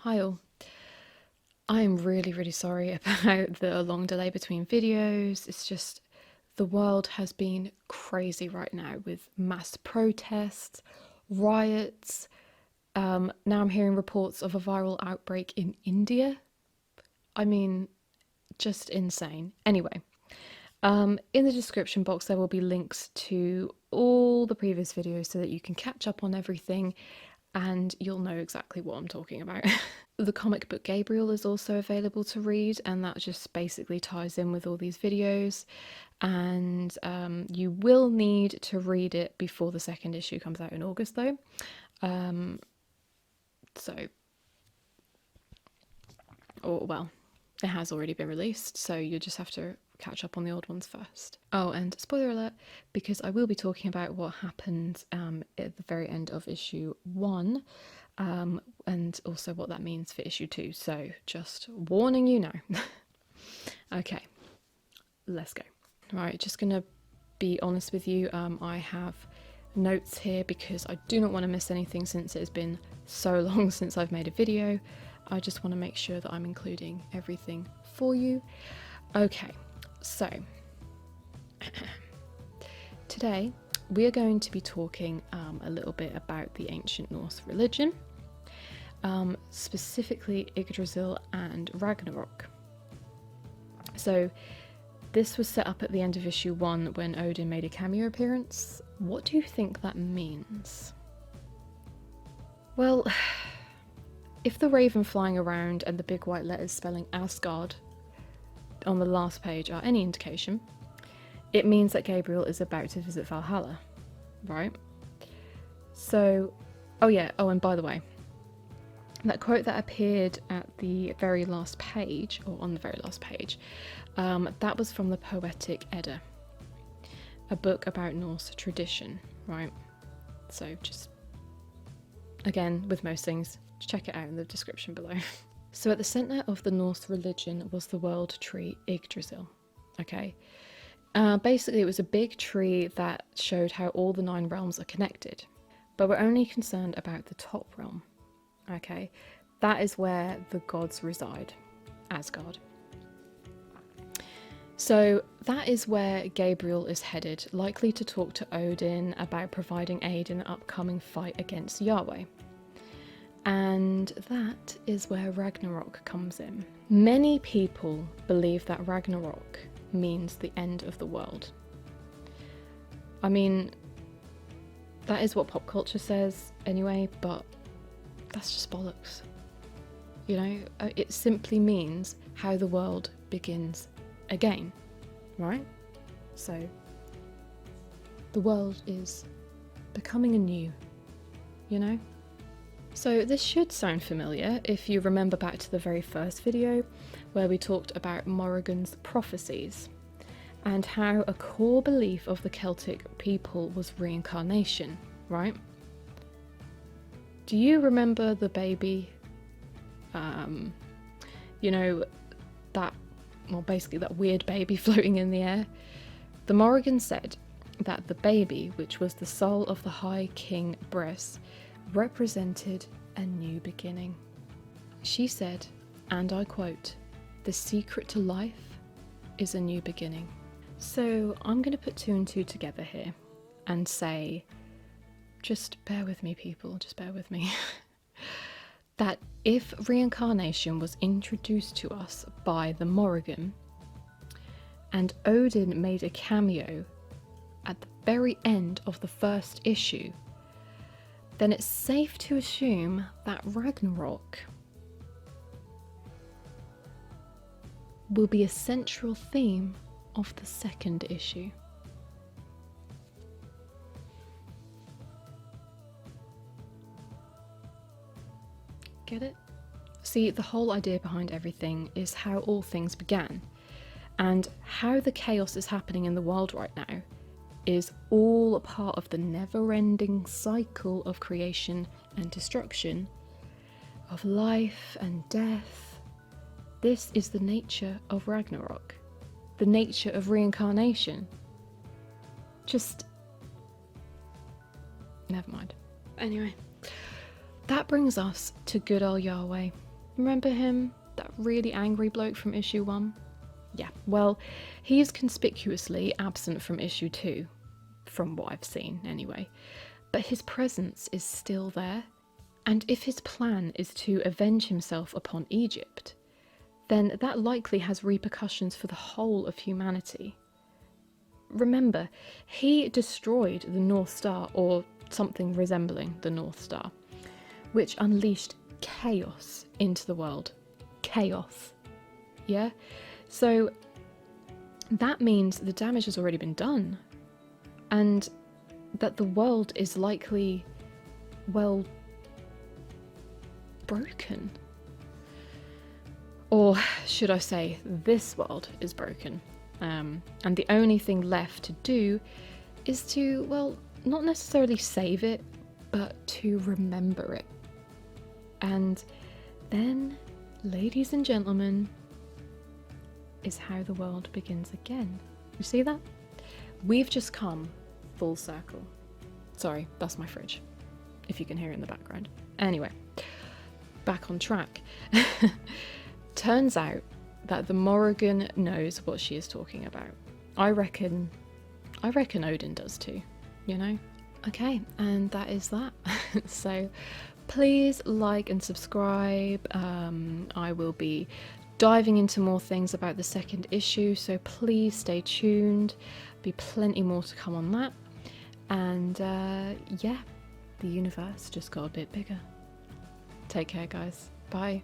Hi all. I'm really sorry about the long delay between videos. It's just the world has been crazy right now with mass protests, riots. Now I'm hearing reports of a viral outbreak in India. I mean, just insane. Anyway, in the description box there will be links to all the previous videos so that you can catch up on everything and you'll know exactly what I'm talking about. The comic book Gabriel is also available to read, and that just basically ties in with all these videos. And you will need to read it before the second issue comes out in August, though. Well, it has already been released, so you just have to catch up on the old ones first. Oh, and spoiler alert, because I will be talking about what happened at the very end of issue 1, and also what that means for issue 2, so just warning you now. Okay, let's go. Right, just gonna be honest with you, I have notes here because I do not want to miss anything since it has been so long since I've made a video. I just want to make sure that I'm including everything for you. Okay, so today we are going to be talking a little bit about the ancient Norse religion, specifically Yggdrasil and Ragnarok. So this was set up at the end of issue 1 when Odin made a cameo appearance. What do you think that means? Well, if the raven flying around and the big white letters spelling Asgard on the last page are any indication, it means that Gabriel is about to visit Valhalla, right? So, and by the way, that quote that appeared at the very last page, or on the very last page, that was from the Poetic Edda, a book about Norse tradition, right? So just, again, with most things, check it out in the description below. So at the centre of the Norse religion was the world tree Yggdrasil, okay? Basically it was a big tree that showed how all the 9 realms are connected, but we're only concerned about the top realm, okay? That is where the gods reside, Asgard. So that is where Gabriel is headed, likely to talk to Odin about providing aid in the upcoming fight against Yahweh. And that is where Ragnorok comes in. Many people believe that Ragnorok means the end of the world. I mean, that is what pop culture says anyway, but that's just bollocks. You know, it simply means how the world begins again, right? So the world is becoming anew, you know? So this should sound familiar if you remember back to the very first video where we talked about Morrigan's prophecies and how a core belief of the Celtic people was reincarnation, right? Do you remember the baby? You know, basically that weird baby floating in the air? The Morrigan said that the baby, which was the soul of the High King Bress, represented a new beginning. She said, and I quote, "The secret to life is a new beginning." So I'm going to put 2 and 2 together here and say, just bear with me people, just bear with me, that if reincarnation was introduced to us by the Morrigan and Odin made a cameo at the very end of the first issue, then it's safe to assume that Ragnarok will be a central theme of the second issue. Get it? See, the whole idea behind everything is how all things began, and how the chaos is happening in the world right now is all a part of the never-ending cycle of creation and destruction, of life and death. This is the nature of Ragnarok, the nature of reincarnation. Just never mind. Anyway, that brings us to good old Yahweh, Remember him? That really angry bloke from issue 1? Yeah, well, he's conspicuously absent from issue 2, from what I've seen anyway. But his presence is still there, and if his plan is to avenge himself upon Egypt, then that likely has repercussions for the whole of humanity. Remember, he destroyed the North Star, or something resembling the North Star, which unleashed chaos into the world. Chaos. Yeah? So that means the damage has already been done, and that the world is likely, well, broken. Or should I say, this world is broken. And the only thing left to do is to, well, not necessarily save it, but to remember it. And then, ladies and gentlemen, is how the world begins again. You see that? We've just come full circle. Sorry, that's my fridge, if you can hear it in the background. Anyway, back on track. Turns out that the Morrigan knows what she is talking about. I reckon Odin does too, you know? Okay, and that is that. So please like and subscribe. I will be diving into more things about the second issue, so please stay tuned. Be plenty more to come on that. And yeah, the universe just got a bit bigger. Take care, guys. Bye.